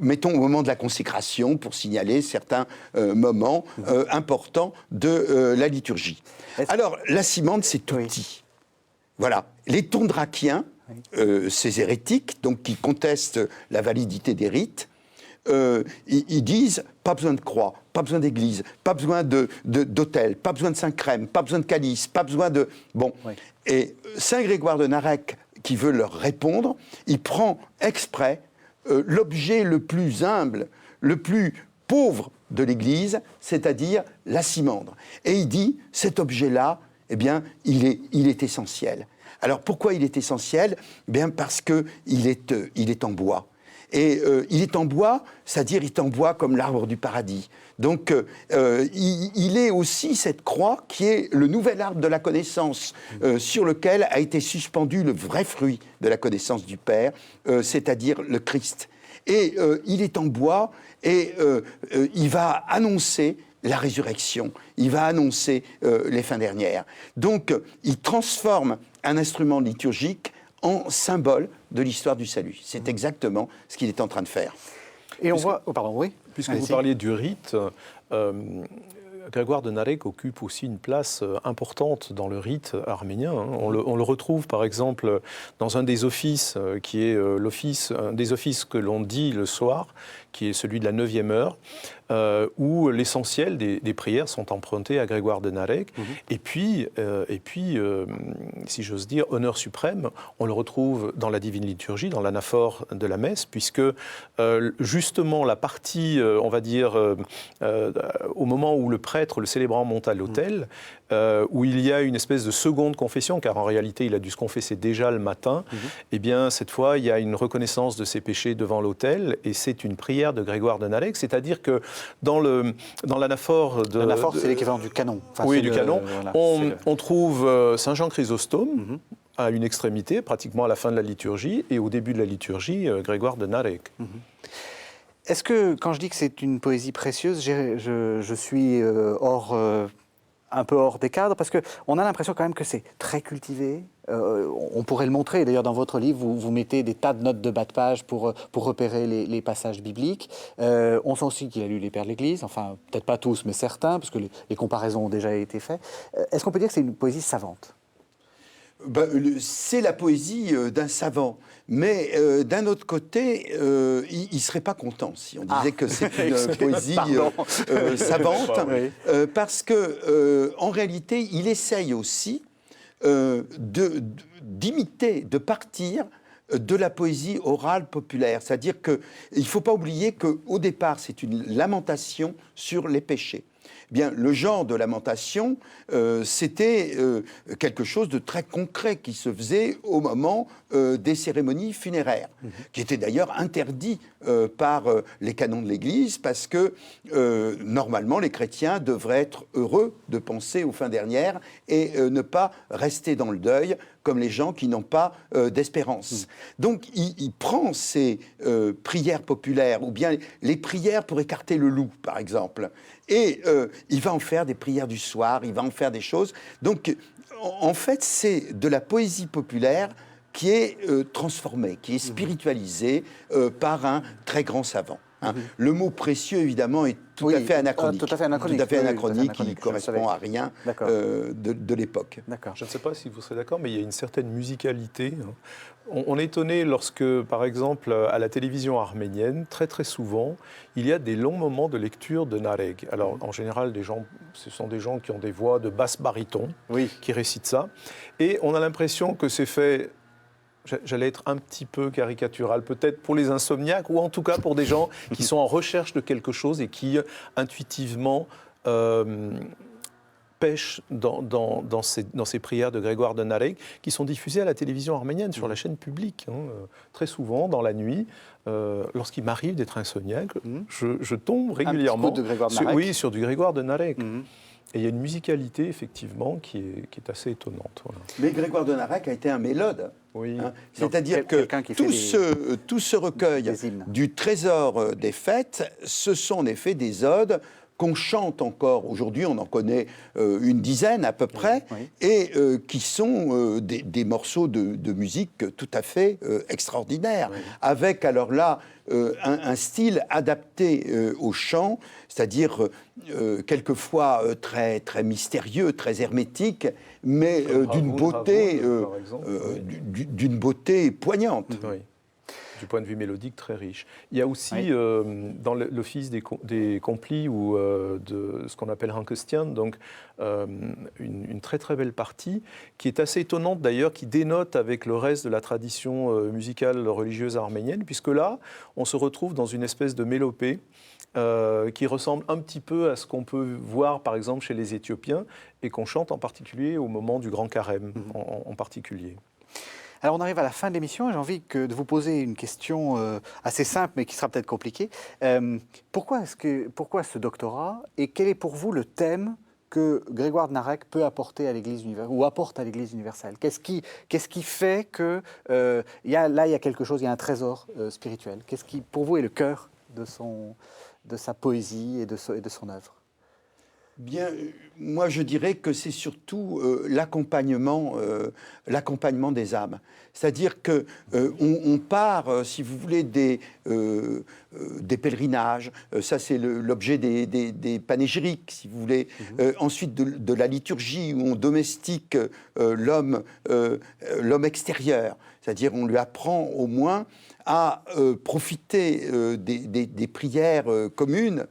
mettons, au moment de la consécration, pour signaler certains moments importants de la liturgie. Alors, la simandre, c'est tout petit. Voilà. Les tondrakiens, ces hérétiques, donc qui contestent la validité des rites, ils disent pas besoin de croix, pas besoin d'église, pas besoin d'autel, pas besoin de Saint-Crème, pas besoin de calice, pas besoin de... Bon. Oui. Et Saint Grégoire de Narek, qui veut leur répondre, il prend exprès l'objet le plus humble, le plus pauvre de l'Église, c'est-à-dire la cimandre. Et il dit, cet objet-là, eh bien, il est essentiel. Alors, pourquoi il est essentiel ? Eh bien, parce qu'il est en bois. Et il est en bois, c'est-à-dire il est en bois comme l'arbre du paradis. Donc, il est aussi cette croix qui est le nouvel arbre de la connaissance, sur lequel a été suspendu le vrai fruit de la connaissance du Père, c'est-à-dire le Christ. Et il est en bois et il va annoncer la résurrection, il va annoncer les fins dernières. Donc, il transforme un instrument liturgique en symbole de l'histoire du salut. C'est exactement ce qu'il est en train de faire. Et on voit... Oh, pardon, oui. Puisque vous parliez du rite, Grégoire de Narek occupe aussi une place importante dans le rite arménien. On le retrouve par exemple dans un des offices qui est un des offices que l'on dit le soir, qui est celui de la 9e heure, où l'essentiel des prières sont empruntées à Grégoire de Narek. Et puis, si j'ose dire, honneur suprême, on le retrouve dans la Divine Liturgie, dans l'anaphore de la messe, puisque justement la partie, on va dire, au moment où le prêtre, le célébrant, monte à l'autel, où il y a une espèce de seconde confession, car en réalité il a dû se confesser déjà le matin, et bien cette fois il y a une reconnaissance de ses péchés devant l'autel, et c'est une prière de Grégoire de Narek, c'est-à-dire que dans l'anaphore de... L'anaphore, c'est l'équivalent du canon. Enfin, oui, du canon. Voilà, on trouve Saint Jean Chrysostome à une extrémité, pratiquement à la fin de la liturgie, et au début de la liturgie, Grégoire de Narek. Est-ce que, quand je dis que c'est une poésie précieuse, je suis un peu hors des cadres, parce qu'on a l'impression quand même que c'est très cultivé. On pourrait le montrer, d'ailleurs dans votre livre, vous mettez des tas de notes de bas de page pour repérer les passages bibliques. On sent aussi qu'il a lu les Pères de l'Église, enfin peut-être pas tous, mais certains, parce que les comparaisons ont déjà été faites. Est-ce qu'on peut dire que c'est une poésie savante ? C'est la poésie d'un savant, mais d'un autre côté, il ne serait pas content si on disait que c'est une poésie savante, parce que en réalité, il essaye aussi d'imiter, de partir de la poésie orale populaire. C'est-à-dire qu'il ne faut pas oublier qu'au départ, c'est une lamentation sur les péchés. Bien, le genre de lamentation, c'était quelque chose de très concret qui se faisait au moment des cérémonies funéraires, qui était d'ailleurs interdit par les canons de l'Église, parce que normalement les chrétiens devraient être heureux de penser aux fins dernières et ne pas rester dans le deuil comme les gens qui n'ont pas d'espérance. Donc il prend ces prières populaires, ou bien les prières pour écarter le loup, par exemple, et il va en faire des prières du soir, il va en faire des choses. Donc en fait, c'est de la poésie populaire qui est transformée, qui est spiritualisée par un très grand savant. Le mot précieux, évidemment, est tout à fait anachronique. Tout à fait anachronique, qui ne correspond à rien de l'époque. Je ne sais pas si vous serez d'accord, mais il y a une certaine musicalité. On est étonné lorsque, par exemple, à la télévision arménienne, très très souvent, il y a des longs moments de lecture de Narek. Alors, en général, ce sont des gens qui ont des voix de basse baryton, qui récitent ça. Et on a l'impression que c'est fait... J'allais être un petit peu caricatural, peut-être pour les insomniaques, ou en tout cas pour des gens qui sont en recherche de quelque chose et qui, intuitivement, pêchent dans ces prières de Grégoire de Narek, qui sont diffusées à la télévision arménienne, sur la chaîne publique. Très souvent, dans la nuit, lorsqu'il m'arrive d'être insomniaque, je tombe régulièrement sur du Grégoire de Narek. Et il y a une musicalité, effectivement, qui est assez étonnante. Voilà. Mais Grégoire de Narek a été un mélode. C'est-à-dire que tout ce recueil du trésor des fêtes, ce sont en effet des odes qu'on chante encore. Aujourd'hui, on en connaît une dizaine à peu près, et qui sont des morceaux de musique tout à fait extraordinaires, avec alors là un style adapté au chant, c'est-à-dire quelquefois très, très mystérieux, très hermétique, mais d'une beauté poignante. du point de vue mélodique, très riche. Il y a aussi, dans l'office des complis ou de ce qu'on appelle Hankestian, donc une très très belle partie, qui est assez étonnante d'ailleurs, qui dénote avec le reste de la tradition musicale religieuse arménienne, puisque là, on se retrouve dans une espèce de mélopée qui ressemble un petit peu à ce qu'on peut voir par exemple chez les Éthiopiens et qu'on chante en particulier au moment du Grand Carême en particulier. Alors on arrive à la fin de l'émission et j'ai envie de vous poser une question assez simple mais qui sera peut-être compliquée. Pourquoi ce doctorat et quel est pour vous le thème que Grégoire de Narek peut apporter à l'Église universelle ou apporte à l'Église universelle? Qu'est-ce qui fait que il y a quelque chose, il y a un trésor spirituel? Qu'est-ce qui pour vous est le cœur de sa poésie et de son œuvre? Bien, moi je dirais que c'est surtout l'accompagnement des âmes. C'est-à-dire que on part, si vous voulez, des pèlerinages. Ça c'est l'objet des panégyriques, si vous voulez. Ensuite de la liturgie où on domestique l'homme extérieur. C'est-à-dire on lui apprend au moins à profiter des prières communes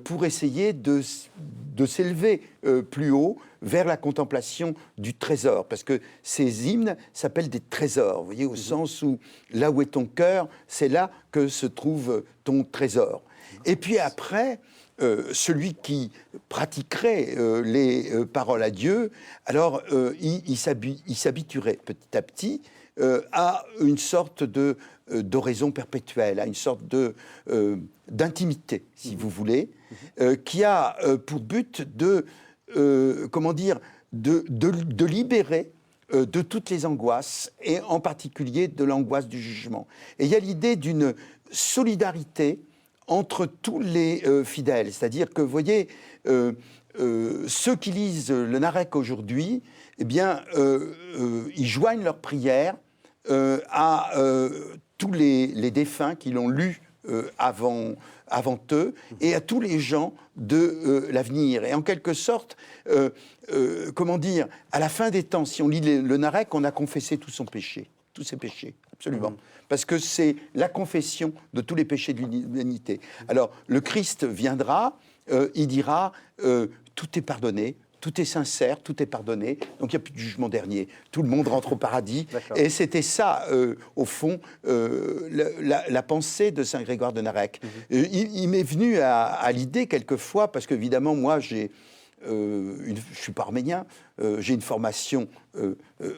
pour essayer de s'élever plus haut vers la contemplation du trésor. Parce que ces hymnes s'appellent des trésors, vous voyez, au sens où là où est ton cœur, c'est là que se trouve ton trésor. Et puis après, celui qui pratiquerait les paroles à Dieu, alors il s'habituerait petit à petit à une sorte d'oraison perpétuelle, à une sorte d'intimité, si vous voulez, qui a pour but de libérer de toutes les angoisses, et en particulier de l'angoisse du jugement. Et il y a l'idée d'une solidarité entre tous les fidèles, c'est-à-dire que, vous voyez, ceux qui lisent le Narek aujourd'hui, eh bien, ils joignent leurs prières à tous les défunts qui l'ont lu avant eux, et à tous les gens de l'avenir. Et en quelque sorte, à la fin des temps, si on lit le Narek, on a confessé tous ses péchés, absolument. Parce que c'est la confession de tous les péchés de l'humanité. Alors, le Christ viendra, il dira, tout est pardonné, tout est sincère, tout est pardonné, donc il n'y a plus de jugement dernier. Tout le monde rentre au paradis. Et c'était ça, au fond, la pensée de Saint Grégoire de Narek. Il m'est venu à l'idée quelquefois, parce qu'évidemment, moi, je ne suis pas arménien, j'ai une formation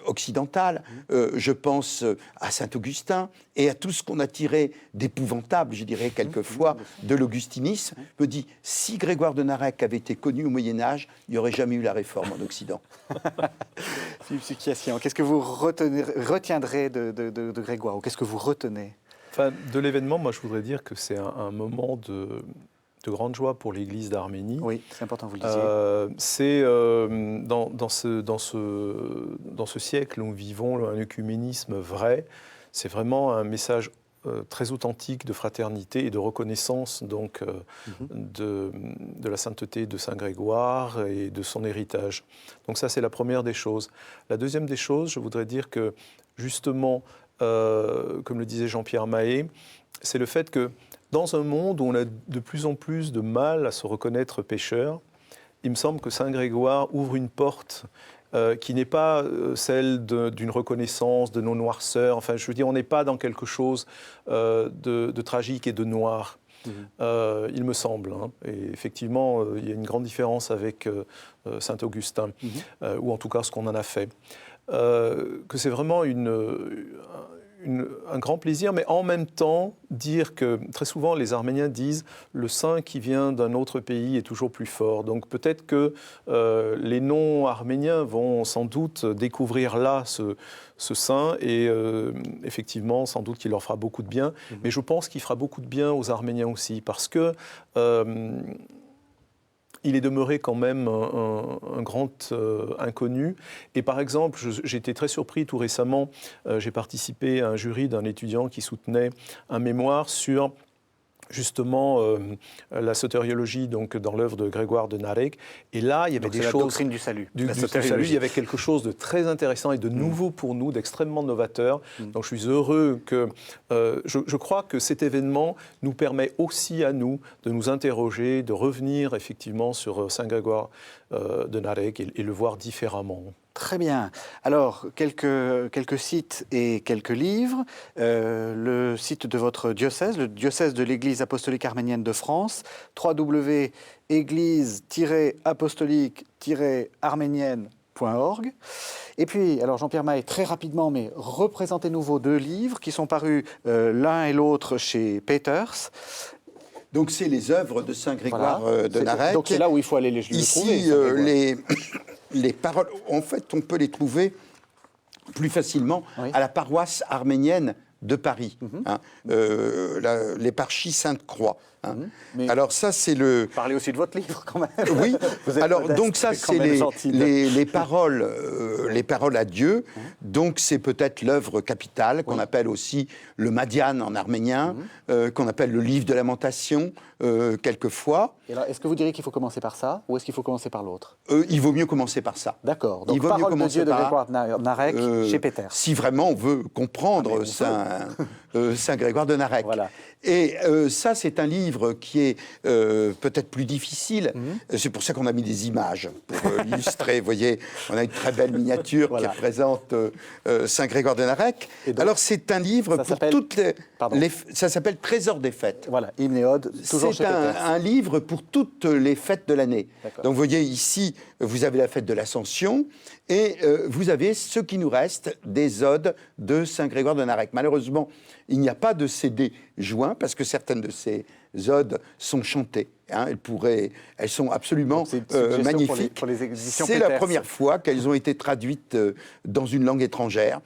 occidentale, je pense à Saint-Augustin et à tout ce qu'on a tiré d'épouvantable, je dirais quelquefois, de l'augustinisme. Je me dis, si Grégoire de Narek avait été connu au Moyen-Âge, il n'y aurait jamais eu la réforme en Occident. Philippe Sukiassian, qu'est-ce que vous retiendrez de Grégoire, ou qu'est-ce que vous retenez? Enfin, de l'événement, moi je voudrais dire que c'est un moment de grande joie pour l'Église d'Arménie. Oui, c'est important, vous le disiez. C'est dans ce siècle où nous vivons un œcuménisme vrai. C'est vraiment un message très authentique de fraternité et de reconnaissance donc de la sainteté de Saint Grégoire et de son héritage. Donc ça, c'est la première des choses. La deuxième des choses, je voudrais dire que justement, comme le disait Jean-Pierre Mahé, c'est le fait que dans un monde où on a de plus en plus de mal à se reconnaître pécheur, il me semble que Saint Grégoire ouvre une porte qui n'est pas celle d'une reconnaissance, de nos noirceurs. Enfin, je veux dire, on n'est pas dans quelque chose de tragique et de noir, il me semble. Hein. Et effectivement, il y a une grande différence avec Saint Augustin, ou en tout cas ce qu'on en a fait. Que c'est vraiment un grand plaisir, mais en même temps, dire que très souvent les Arméniens disent le saint qui vient d'un autre pays est toujours plus fort. Donc peut-être que les non-arméniens vont sans doute découvrir là ce saint et effectivement, sans doute qu'il leur fera beaucoup de bien. Mais je pense qu'il fera beaucoup de bien aux Arméniens aussi, parce que il est demeuré quand même un grand inconnu. Et par exemple, j'ai été très surpris tout récemment, j'ai participé à un jury d'un étudiant qui soutenait un mémoire sur justement la sotériologie donc dans l'œuvre de Grégoire de Narek, et là il y avait des la choses doctrine du salut, du salut, il y avait quelque chose de très intéressant et de nouveau pour nous, d'extrêmement novateur. Donc je suis heureux que je crois que cet événement nous permet aussi à nous de nous interroger, de revenir effectivement sur Saint Grégoire de Narek et le voir différemment. Très bien. Alors, quelques sites et quelques livres. Le site de votre diocèse, le diocèse de l'Église apostolique arménienne de France, www.église-apostolique-arménienne.org. Et puis, alors Jean-Pierre Mahé, très rapidement, mais représentez-nous vos 2 livres qui sont parus l'un et l'autre chez Peters. Donc, c'est les œuvres de Saint Grégoire de Narek. Donc, c'est là où il faut aller les trouver. Ici, les paroles, en fait, on peut les trouver plus facilement à la paroisse arménienne de Paris, l'éparchie Sainte-Croix. Alors ça, c'est le... Parlez aussi de votre livre, quand même. Oui, alors modeste, donc ça, c'est les paroles à Dieu. Donc c'est peut-être l'œuvre capitale, qu'on appelle aussi le Madian en arménien, qu'on appelle le livre de lamentation, quelquefois. Et alors, est-ce que vous diriez qu'il faut commencer par ça, ou est-ce qu'il faut commencer par l'autre? Il vaut mieux commencer par ça. D'accord, donc Parole de Dieu de Grégoire Narek chez Peters. Si vraiment on veut comprendre Saint Grégoire de Narek. Voilà. Et ça, c'est un livre qui est peut-être plus difficile. C'est pour ça qu'on a mis des images pour illustrer. Vous voyez, on a une très belle miniature qui représente Saint Grégoire de Narek. Donc, alors, c'est un livre pour toutes les... Ça s'appelle Trésor des fêtes. Voilà, Hymnéode, toujours chez Peters. C'est un livre pour toutes les fêtes de l'année. Donc, vous voyez ici, vous avez la fête de l'Ascension et vous avez ce qui nous reste des odes de Saint Grégoire de Narek. Malheureusement, il n'y a pas de CD joint parce que certaines de ces odes sont chantées. Elles sont absolument magnifiques. C'est la première fois qu'elles ont été traduites dans une langue étrangère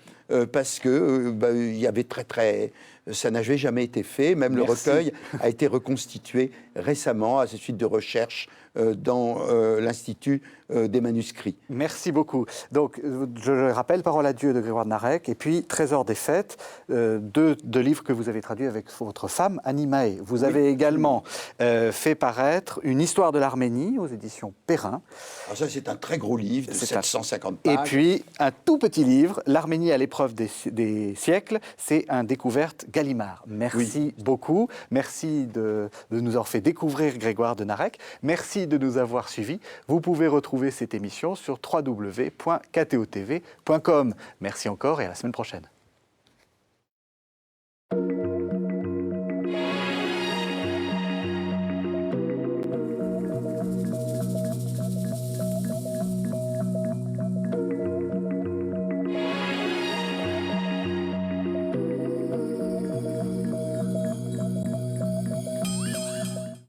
parce que il y avait ça n'avait jamais été fait. Même le recueil a été reconstitué récemment à la suite de recherches dans l'Institut des manuscrits. Merci beaucoup. Donc, je le rappelle, Parole à Dieu de Grégoire de Narek, et puis Trésor des fêtes, 2 livres que vous avez traduits avec votre femme, Annie Mahé. Vous avez également fait paraître Une histoire de l'Arménie aux éditions Perrin. Alors ça, c'est un très gros livre de 750 pages. Et puis, un tout petit livre, L'Arménie à l'épreuve des siècles, c'est un découverte Gallimard. Merci beaucoup. Merci de nous avoir fait découvrir Grégoire de Narek. Merci de nous avoir suivis. Vous pouvez retrouver cette émission sur www.ktotv.com. Merci encore et à la semaine prochaine.